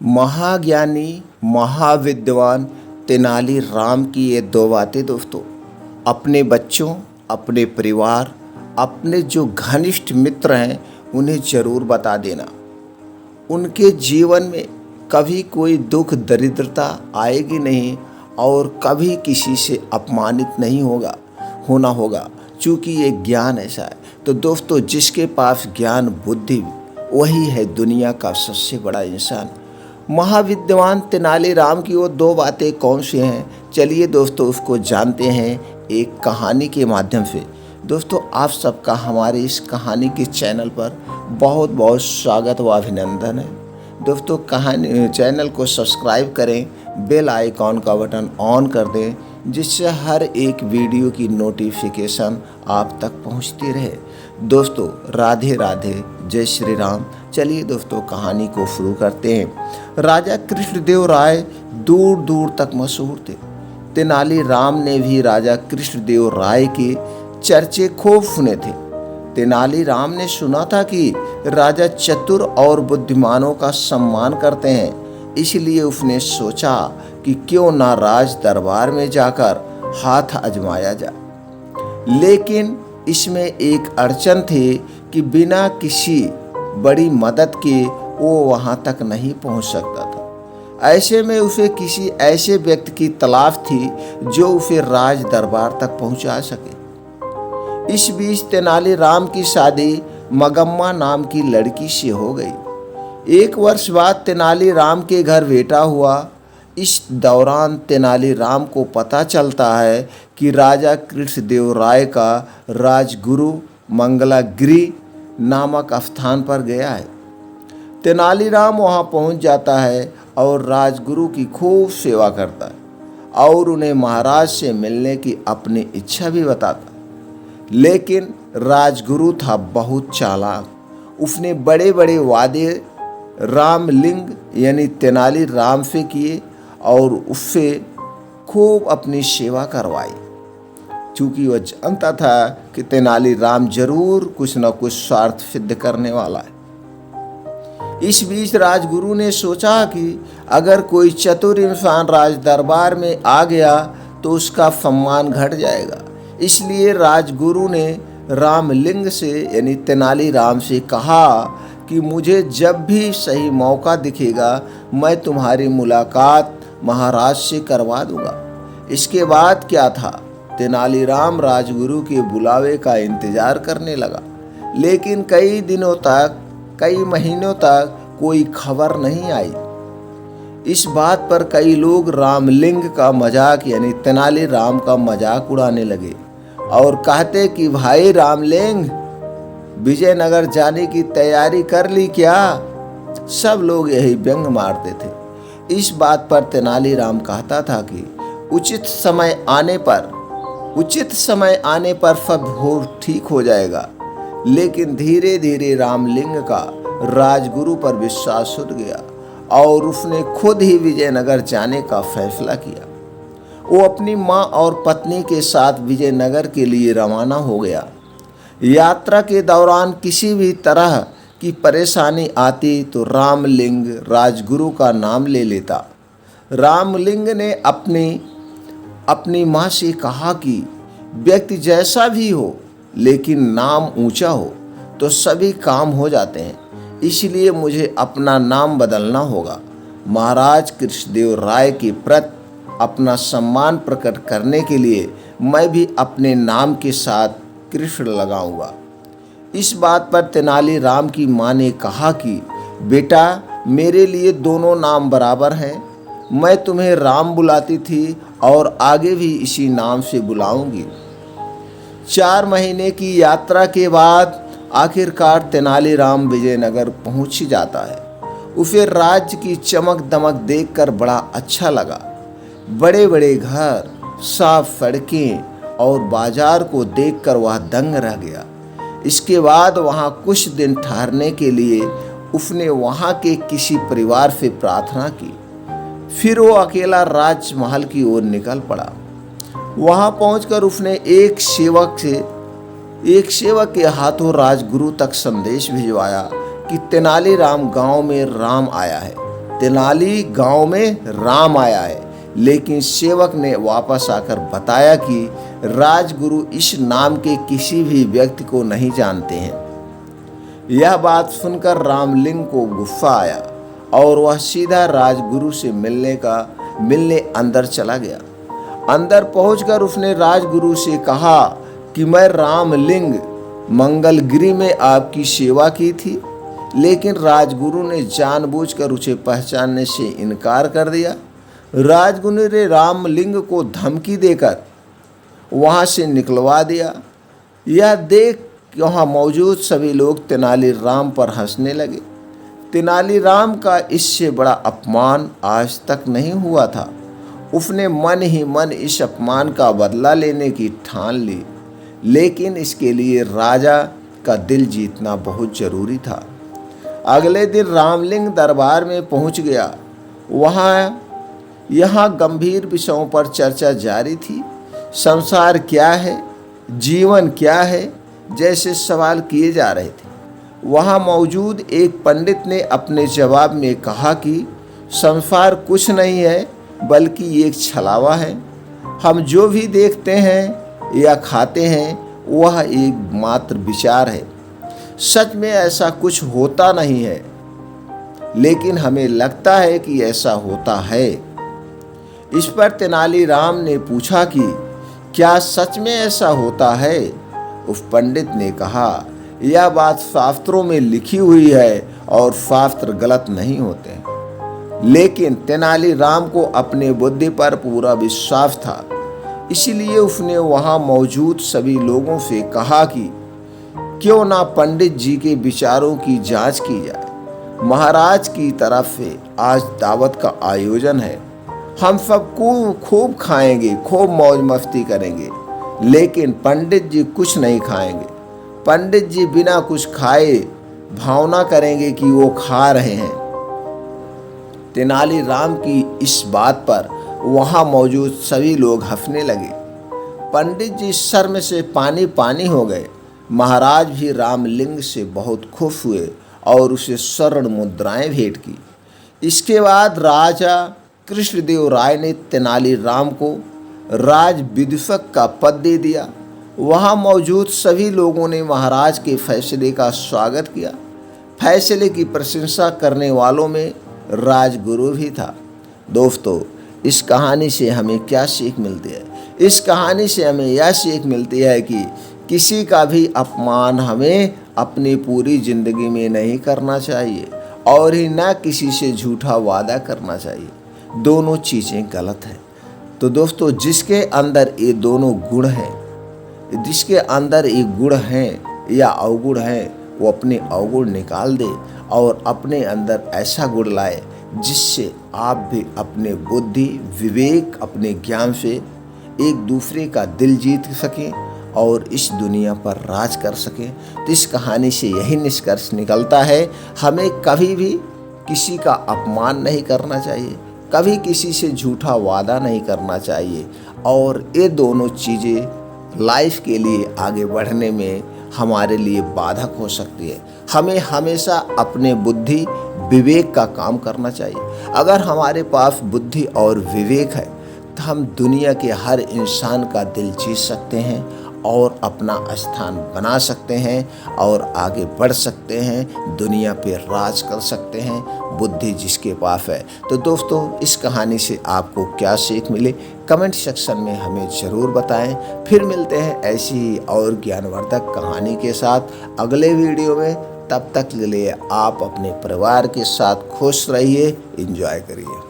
महाज्ञानी महाविद्वान तेनाली राम की ये दो बातें दोस्तों, अपने बच्चों, अपने परिवार, अपने जो घनिष्ठ मित्र हैं उन्हें ज़रूर बता देना। उनके जीवन में कभी कोई दुख दरिद्रता आएगी नहीं और कभी किसी से अपमानित नहीं होना होगा, क्योंकि ये ज्ञान ऐसा है। तो दोस्तों, जिसके पास ज्ञान बुद्धि, वही है दुनिया का सबसे बड़ा इंसान। महाविद्वान तेनालीराम की वो दो बातें कौन सी हैं, चलिए दोस्तों उसको जानते हैं एक कहानी के माध्यम से। दोस्तों, आप सबका हमारे इस कहानी के चैनल पर बहुत बहुत स्वागत व अभिनंदन है। दोस्तों, कहानी चैनल को सब्सक्राइब करें, बेल आइकॉन का बटन ऑन कर दें, जिससे हर एक वीडियो की नोटिफिकेशन आप तक पहुंचती रहे। दोस्तों, राधे राधे, जय श्री राम। चलिए दोस्तों, कहानी को शुरू करते हैं। राजा कृष्णदेव राय दूर दूर तक मशहूर थे। तेनालीराम ने भी राजा कृष्णदेव राय के चर्चे खूब सुने थे। तेनालीराम ने सुना था कि राजा चतुर और बुद्धिमानों का सम्मान करते हैं, इसलिए उसने सोचा कि क्यों ना राज दरबार में जाकर हाथ आजमाया जाए। लेकिन इसमें एक अड़चन थी कि बिना किसी बड़ी मदद के वो वहाँ तक नहीं पहुँच सकता था। ऐसे में उसे किसी ऐसे व्यक्ति की तलाश थी जो उसे राज दरबार तक पहुँचा सके। इस बीच तेनालीराम की शादी मगम्मा नाम की लड़की से हो गई। एक वर्ष बाद तेनालीराम के घर बेटा हुआ। इस दौरान तेनालीराम को पता चलता है कि राजा कृष्णदेव राय का राजगुरु मंगलागिरी नामक स्थान पर गया है। तेनालीराम वहां पहुंच जाता है और राजगुरु की खूब सेवा करता है और उन्हें महाराज से मिलने की अपनी इच्छा भी बताता। लेकिन राजगुरु था बहुत चालाक। उसने बड़े बड़े वादे रामलिंग यानी तेनालीराम से किए और उससे खूब अपनी सेवा करवाई, क्योंकि वह जानता था कि तेनालीराम जरूर कुछ न कुछ स्वार्थ सिद्ध करने वाला है। इस बीच राजगुरु ने सोचा कि अगर कोई चतुर इंसान राज दरबार में आ गया तो उसका सम्मान घट जाएगा। इसलिए राजगुरु ने रामलिंग से यानी तेनालीराम से कहा कि मुझे जब भी सही मौका दिखेगा मैं तुम्हारी मुलाकात महाराज से करवा दूंगा। इसके बाद क्या था, तेनालीराम राजगुरु के बुलावे का इंतजार करने लगा, लेकिन कई महीनों तक कोई खबर नहीं आई। इस बात पर कई लोग रामलिंग का मजाक यानी तेनालीराम का मजाक उड़ाने लगे और कहते कि भाई रामलिंग, विजयनगर जाने की तैयारी कर ली क्या? सब लोग यही व्यंग मारते थे। इस बात पर तेनालीराम कहता था कि उचित समय आने पर सब ठीक हो जाएगा। लेकिन धीरे धीरे रामलिंग का राजगुरु पर विश्वास उठ गया और उसने खुद ही विजयनगर जाने का फैसला किया। वो अपनी माँ और पत्नी के साथ विजयनगर के लिए रवाना हो गया। यात्रा के दौरान किसी भी तरह की परेशानी आती तो रामलिंग राजगुरु का नाम ले लेता। रामलिंग ने अपनी माँ से कहा कि व्यक्ति जैसा भी हो लेकिन नाम ऊंचा हो तो सभी काम हो जाते हैं, इसलिए मुझे अपना नाम बदलना होगा। महाराज कृष्णदेव राय के प्रति अपना सम्मान प्रकट करने के लिए मैं भी अपने नाम के साथ कृष्ण लगाऊंगा। इस बात पर तेनालीराम की माँ ने कहा कि बेटा, मेरे लिए दोनों नाम बराबर हैं। मैं तुम्हें राम बुलाती थी और आगे भी इसी नाम से बुलाऊंगी। 4 महीने की यात्रा के बाद आखिरकार तेनालीराम विजयनगर पहुंच ही जाता है। उसे राज्य की चमक दमक देखकर बड़ा अच्छा लगा। बड़े बड़े घर, साफ सड़कें और बाजार को देखकर वह दंग रह गया। इसके बाद वहाँ कुछ दिन ठहरने के लिए उसने वहाँ के किसी परिवार से प्रार्थना की। फिर वो अकेला राजमहल की ओर निकल पड़ा। वहाँ पहुंचकर उसने एक सेवक के हाथों राजगुरु तक संदेश भिजवाया कि तेनालीराम गांव में राम आया है तेनाली गांव में राम आया है, लेकिन सेवक ने वापस आकर बताया कि राजगुरु इस नाम के किसी भी व्यक्ति को नहीं जानते हैं। यह बात सुनकर रामलिंग को गुस्सा आया और वह सीधा राजगुरु से मिलने अंदर चला गया। अंदर पहुंचकर उसने राजगुरु से कहा कि मैं रामलिंग मंगलगिरी में आपकी सेवा की थी, लेकिन राजगुरु ने जानबूझकर उसे पहचानने से इनकार कर दिया। राजगुरु ने रामलिंग को धमकी देकर वहां से निकलवा दिया। यह देख वहाँ मौजूद सभी लोग तेनालीराम पर हंसने लगे। तेनालीराम का इससे बड़ा अपमान आज तक नहीं हुआ था। उसने मन ही मन इस अपमान का बदला लेने की ठान ली, लेकिन इसके लिए राजा का दिल जीतना बहुत जरूरी था। अगले दिन रामलिंग दरबार में पहुंच गया। यहाँ गंभीर विषयों पर चर्चा जारी थी। संसार क्या है, जीवन क्या है, जैसे सवाल किए जा रहे थे। वहाँ मौजूद एक पंडित ने अपने जवाब में कहा कि संसार कुछ नहीं है, बल्कि एक छलावा है। हम जो भी देखते हैं या खाते हैं वह एक मात्र विचार है। सच में ऐसा कुछ होता नहीं है, लेकिन हमें लगता है कि ऐसा होता है। इस पर तेनालीराम ने पूछा कि क्या सच में ऐसा होता है? उस पंडित ने कहा, यह बात शास्त्रों में लिखी हुई है और शास्त्र गलत नहीं होते। लेकिन तेनालीराम को अपने बुद्धि पर पूरा विश्वास था, इसलिए उसने वहां मौजूद सभी लोगों से कहा कि क्यों ना पंडित जी के विचारों की जांच की जाए। महाराज की तरफ से आज दावत का आयोजन है। हम सब खूब खाएंगे, खूब मौज मस्ती करेंगे, लेकिन पंडित जी कुछ नहीं खाएंगे। पंडित जी बिना कुछ खाए भावना करेंगे कि वो खा रहे हैं। तेनालीराम की इस बात पर वहां मौजूद सभी लोग हंसने लगे। पंडित जी शर्म से पानी पानी हो गए। महाराज भी रामलिंग से बहुत खुश हुए और उसे स्वर्ण मुद्राएं भेंट की। इसके बाद राजा कृष्णदेव राय ने तेनालीराम को राज विदूषक का पद दे दिया। वहाँ मौजूद सभी लोगों ने महाराज के फैसले का स्वागत किया। फैसले की प्रशंसा करने वालों में राजगुरु भी था। दोस्तों, इस कहानी से हमें क्या सीख मिलती है? इस कहानी से हमें यह सीख मिलती है कि किसी का भी अपमान हमें अपनी पूरी जिंदगी में नहीं करना चाहिए और ही न किसी से झूठा वादा करना चाहिए। दोनों चीज़ें गलत हैं। तो दोस्तों, जिसके अंदर ये दोनों गुण हैं, जिसके अंदर ये गुण हैं या अवगुण हैं, वो अपने अवगुण निकाल दे और अपने अंदर ऐसा गुण लाए जिससे आप भी अपने बुद्धि, विवेक, अपने ज्ञान से एक दूसरे का दिल जीत सकें और इस दुनिया पर राज कर सकें। तो इस कहानी से यही निष्कर्ष निकलता है, हमें कभी भी किसी का अपमान नहीं करना चाहिए, कभी किसी से झूठा वादा नहीं करना चाहिए और ये दोनों चीज़ें लाइफ के लिए आगे बढ़ने में हमारे लिए बाधक हो सकती है। हमें हमेशा अपने बुद्धि, विवेक का काम करना चाहिए। अगर हमारे पास बुद्धि और विवेक है तो हम दुनिया के हर इंसान का दिल जीत सकते हैं और अपना स्थान बना सकते हैं और आगे बढ़ सकते हैं, दुनिया पे राज कर सकते हैं, बुद्धि जिसके पास है। तो दोस्तों, इस कहानी से आपको क्या सीख मिले, कमेंट सेक्शन में हमें ज़रूर बताएं। फिर मिलते हैं ऐसी ही और ज्ञानवर्धक कहानी के साथ अगले वीडियो में। तब तक के लिए आप अपने परिवार के साथ खुश रहिए, एंजॉय करिए।